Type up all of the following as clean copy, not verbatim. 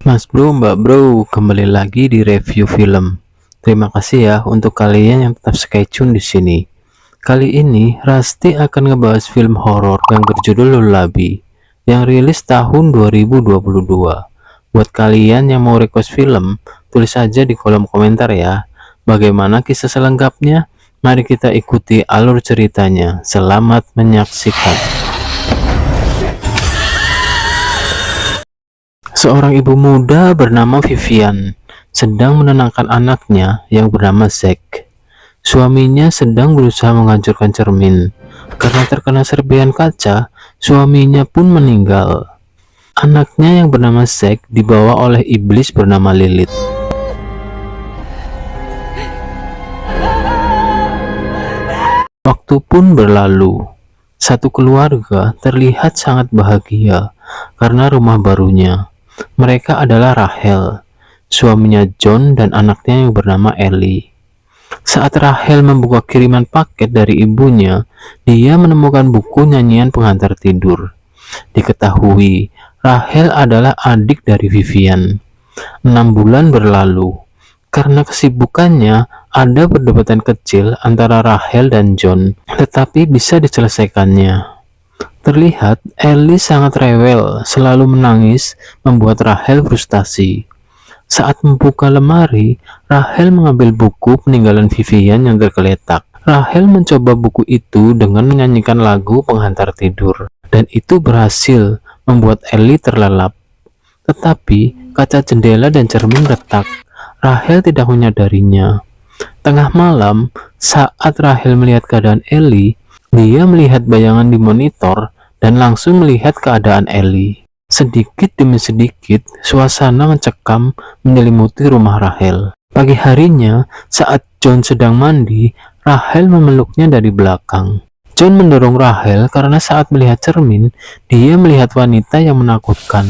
Mas bro, mbak bro, kembali lagi di review film. Terima kasih ya untuk kalian yang tetap stay tune di sini. Kali ini Rasti akan ngebahas film horor yang berjudul Lullaby yang rilis tahun 2022. Buat kalian yang mau request film, tulis aja di kolom komentar ya. Bagaimana kisah selengkapnya? Mari kita ikuti alur ceritanya. Selamat menyaksikan. Seorang ibu muda bernama Vivian sedang menenangkan anaknya yang bernama Zack. Suaminya sedang berusaha menghancurkan cermin. Karena terkena serpihan kaca, suaminya pun meninggal. Anaknya yang bernama Zack dibawa oleh iblis bernama Lilith. Waktu pun berlalu. Satu keluarga terlihat sangat bahagia karena rumah barunya. Mereka adalah Rachel, suaminya John, dan anaknya yang bernama Ellie. Saat Rachel membuka kiriman paket dari ibunya, dia menemukan buku nyanyian pengantar tidur. Diketahui, Rachel adalah adik dari Vivian. 6 bulan berlalu. Karena kesibukannya, ada perdebatan kecil antara Rachel dan John, tetapi bisa diselesaikannya. Terlihat Ellie sangat rewel, selalu menangis, membuat Rachel frustasi. Saat membuka lemari, Rachel mengambil buku peninggalan Vivian yang tergeletak. Rachel mencoba buku itu dengan menyanyikan lagu penghantar tidur, dan itu berhasil membuat Ellie terlelap. Tetapi kaca jendela dan cermin retak. Rachel tidak menyadarinya. Tengah malam, saat Rachel melihat keadaan Ellie, dia melihat bayangan di monitor dan langsung melihat keadaan Ellie. Sedikit demi sedikit, suasana mencekam menyelimuti rumah Rachel. Pagi harinya, saat John sedang mandi, Rachel memeluknya dari belakang. John mendorong Rachel karena saat melihat cermin, dia melihat wanita yang menakutkan.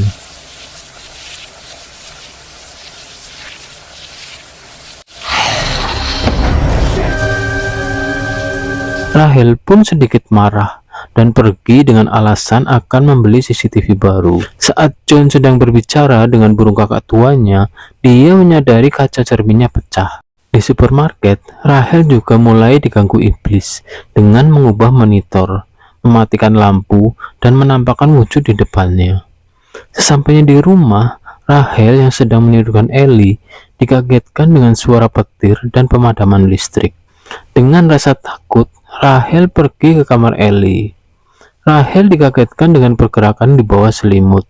Rachel pun sedikit marah dan pergi dengan alasan akan membeli CCTV baru. Saat John sedang berbicara dengan burung kakak tuanya, dia menyadari kaca cerminnya pecah. Di supermarket, Rachel juga mulai diganggu iblis dengan mengubah monitor, mematikan lampu, dan menampakkan wujud di depannya. Sesampainya di rumah, Rachel yang sedang menidurkan Ellie dikagetkan dengan suara petir dan pemadaman listrik. Dengan rasa takut, Rachel pergi ke kamar Ellie. Rachel dikagetkan dengan pergerakan di bawah selimut.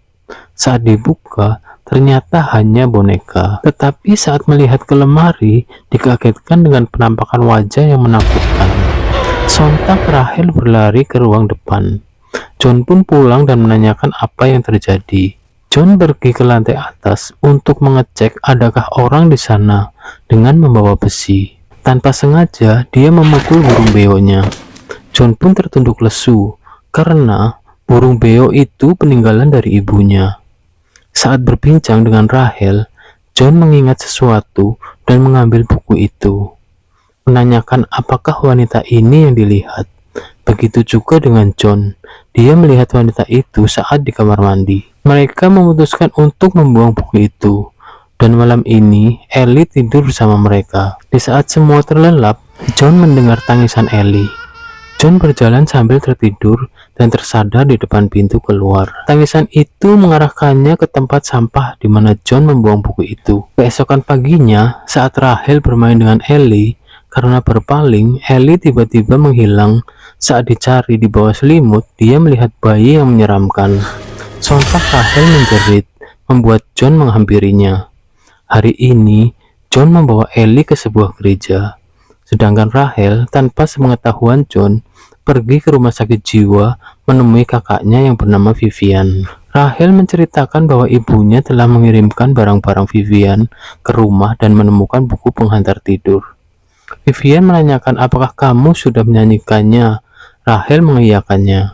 Saat dibuka, ternyata hanya boneka. Tetapi saat melihat ke lemari, dikagetkan dengan penampakan wajah yang menakutkan. Sontak Rachel berlari ke ruang depan. John pun pulang dan menanyakan apa yang terjadi. John pergi ke lantai atas untuk mengecek adakah orang di sana dengan membawa besi. Tanpa sengaja, dia memukul burung beonya. John pun tertunduk lesu, karena burung beo itu peninggalan dari ibunya. Saat berbincang dengan Rachel, John mengingat sesuatu dan mengambil buku itu. Menanyakan apakah wanita ini yang dilihat. Begitu juga dengan John, dia melihat wanita itu saat di kamar mandi. Mereka memutuskan untuk membuang buku itu. Dan malam ini, Ellie tidur bersama mereka. Di saat semua terlelap, John mendengar tangisan Ellie. John berjalan sambil tertidur dan tersadar di depan pintu keluar. Tangisan itu mengarahkannya ke tempat sampah di mana John membuang buku itu. Keesokan paginya, saat Rachel bermain dengan Ellie, karena berpaling, Ellie tiba-tiba menghilang. Saat dicari di bawah selimut, dia melihat bayi yang menyeramkan. Sontak Rachel menjerit, membuat John menghampirinya. Hari ini, John membawa Ellie ke sebuah gereja. Sedangkan Rachel, tanpa sepengetahuan John, pergi ke rumah sakit jiwa menemui kakaknya yang bernama Vivian. Rachel menceritakan bahwa ibunya telah mengirimkan barang-barang Vivian ke rumah dan menemukan buku penghantar tidur. Vivian menanyakan apakah kamu sudah menyanyikannya. Rachel mengiyakannya.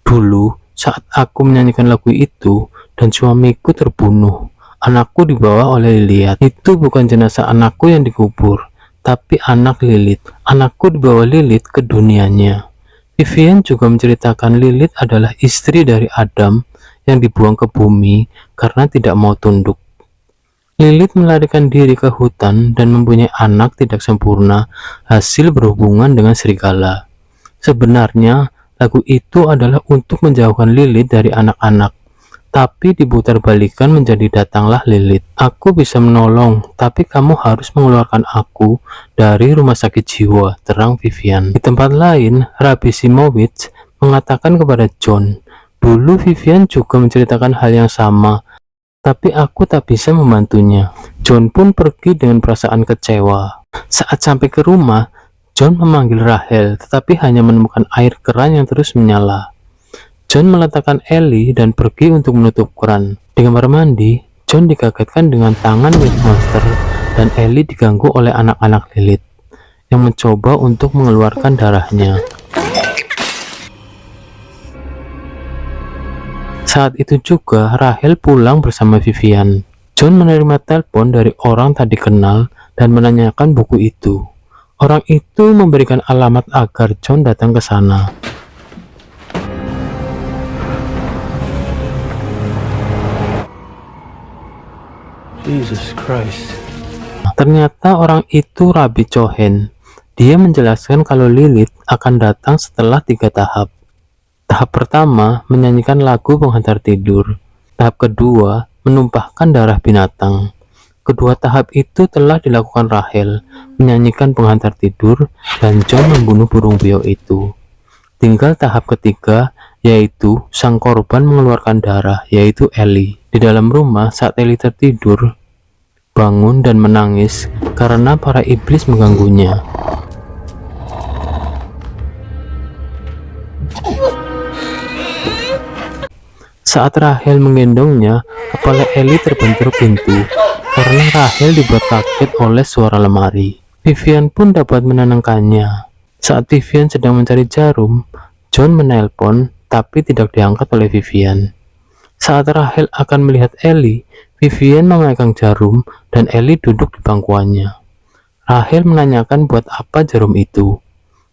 Dulu, saat aku menyanyikan lagu itu dan suamiku terbunuh, anakku dibawa oleh Lilith. Itu bukan jenazah anakku yang dikubur, tapi anak Lilith. Anakku dibawa Lilith ke dunianya. Vivian juga menceritakan Lilith adalah istri dari Adam yang dibuang ke bumi karena tidak mau tunduk. Lilith melarikan diri ke hutan dan mempunyai anak tidak sempurna hasil berhubungan dengan serigala. Sebenarnya lagu itu adalah untuk menjauhkan Lilith dari anak-anak, tapi diputar-balikan menjadi datanglah Lilith. Aku bisa menolong, tapi kamu harus mengeluarkan aku dari rumah sakit jiwa, terang Vivian. Di tempat lain, Rabbi Simowitz mengatakan kepada John, dulu Vivian juga menceritakan hal yang sama, tapi aku tak bisa membantunya. John pun pergi dengan perasaan kecewa. Saat sampai ke rumah, John memanggil Rachel, tetapi hanya menemukan air keran yang terus menyala. John meletakkan Ellie dan pergi untuk menutup keran. Di kamar mandi, John dikagetkan dengan tangan milik monster dan Ellie diganggu oleh anak-anak Lilith yang mencoba untuk mengeluarkan darahnya. Saat itu juga Rachel pulang bersama Vivian. John menerima telepon dari orang tak dikenal dan menanyakan buku itu. Orang itu memberikan alamat agar John datang ke sana. Jesus Christ. Ternyata orang itu Rabbi Cohen. Dia menjelaskan kalau Lilith akan datang setelah 3 tahap. Tahap pertama, menyanyikan lagu penghantar tidur. Tahap kedua, menumpahkan darah binatang. Kedua tahap itu telah dilakukan Rachel, menyanyikan penghantar tidur, dan John membunuh burung beo itu. Tinggal tahap ketiga, yaitu sang korban mengeluarkan darah, yaitu Ellie. Di dalam rumah, saat Ellie tertidur, bangun dan menangis karena para iblis mengganggunya. Saat Rachel menggendongnya, kepala Ellie terbentur pintu karena Rachel dibuat kaget oleh suara lemari. Vivian pun dapat menenangkannya. Saat Vivian sedang mencari jarum, John menelpon tapi tidak diangkat oleh Vivian. Saat Rachel akan melihat Ellie, Vivian memegang jarum dan Ellie duduk di bangkuannya. Rachel menanyakan buat apa jarum itu.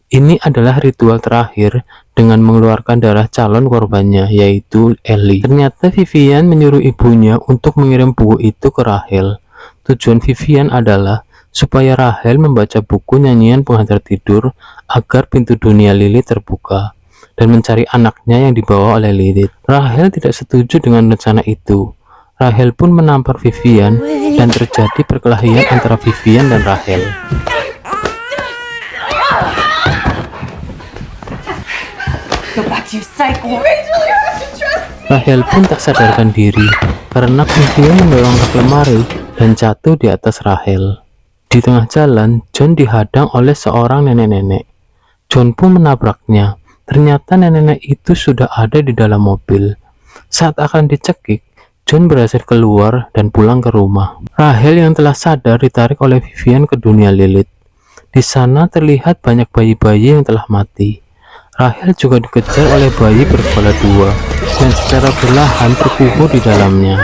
Ini adalah ritual terakhir dengan mengeluarkan darah calon korbannya, yaitu Ellie. Ternyata Vivian menyuruh ibunya untuk mengirim buku itu ke Rachel. Tujuan Vivian adalah supaya Rachel membaca buku nyanyian penghantar tidur agar pintu dunia Lilith terbuka dan mencari anaknya yang dibawa oleh Lilith. Rachel tidak setuju dengan rencana itu. Rachel pun menampar Vivian dan terjadi perkelahian antara Vivian dan Rachel. Rachel pun tak sadarkan diri karena Vivian mendorong rak lemari dan jatuh di atas Rachel. Di tengah jalan, John dihadang oleh seorang nenek-nenek. John pun menabraknya. Ternyata nenek-nenek itu sudah ada di dalam mobil. Saat akan dicekik, John berhasil keluar dan pulang ke rumah. Rachel yang telah sadar ditarik oleh Vivian ke dunia Lilith. Di sana terlihat banyak bayi-bayi yang telah mati. Rachel juga dikejar oleh bayi berkepala 2 dan secara perlahan terkubur di dalamnya.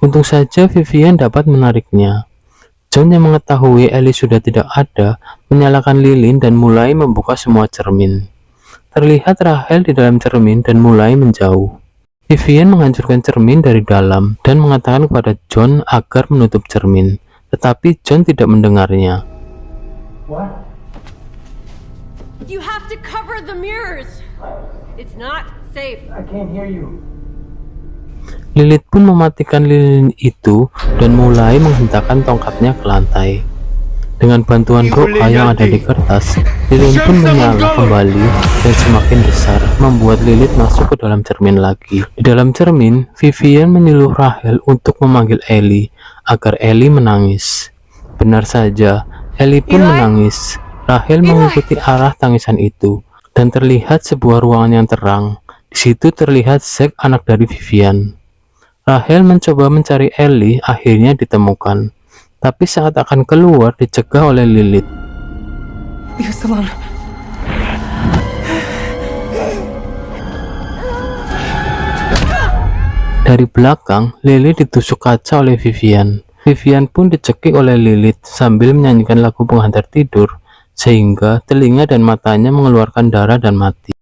Untung saja Vivian dapat menariknya. John yang mengetahui Ellie sudah tidak ada, menyalakan lilin dan mulai membuka semua cermin. Terlihat Rachel di dalam cermin dan mulai menjauh. Vivian menghancurkan cermin dari dalam dan mengatakan kepada John agar menutup cermin, tetapi John tidak mendengarnya. What? You have to cover the mirrors. It's not safe. I can't hear you. Lilith pun mematikan lilin itu dan mulai menghentakkan tongkatnya ke lantai. Dengan bantuan doa yang ada di kertas, lilin pun menyala kembali dan semakin besar, membuat Lilith masuk ke dalam cermin lagi. Di dalam cermin, Vivian menyuruh Rachel untuk memanggil Ellie agar Ellie menangis. Benar saja, Ellie pun menangis. Rachel mengikuti arah tangisan itu dan terlihat sebuah ruangan yang terang. Di situ terlihat Zack, anak dari Vivian. Rachel mencoba mencari Ellie, akhirnya ditemukan. Tapi saat akan keluar dicegah oleh Lilith. Dari belakang, Lilith ditusuk kaca oleh Vivian. Vivian pun dicekik oleh Lilith sambil menyanyikan lagu penghantar tidur, sehingga telinga dan matanya mengeluarkan darah dan mati.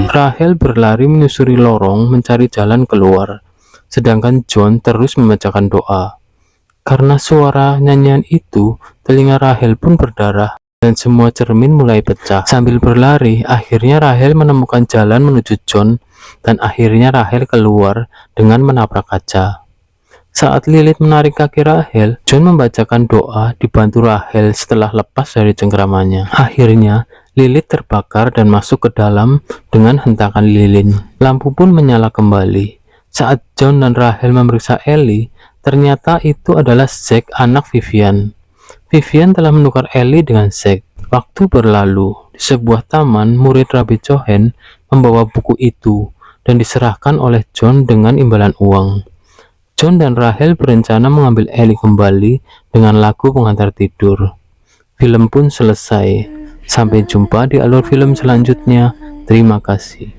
Rahel berlari menyusuri lorong mencari jalan keluar, sedangkan John terus membacakan doa. Karena suara nyanyian itu, telinga Rahel pun berdarah dan semua cermin mulai pecah. Sambil berlari, akhirnya Rahel menemukan jalan menuju John dan akhirnya Rahel keluar dengan menabrak kaca. Saat Lilith menarik kaki Rahel, John membacakan doa dibantu Rahel setelah lepas dari cengkramannya. Akhirnya, Lilith terbakar dan masuk ke dalam dengan hentakan lilin. Lampu pun menyala kembali. Saat John dan Rahel memeriksa Ellie, ternyata itu adalah Zack, anak Vivian. Vivian telah menukar Ellie dengan Zack. Waktu berlalu, di sebuah taman, murid Rabbi Cohen membawa buku itu dan diserahkan oleh John dengan imbalan uang. John dan Rahel berencana mengambil Ellie kembali dengan lagu pengantar tidur. Film pun selesai. Sampai jumpa di alur film selanjutnya. Terima kasih.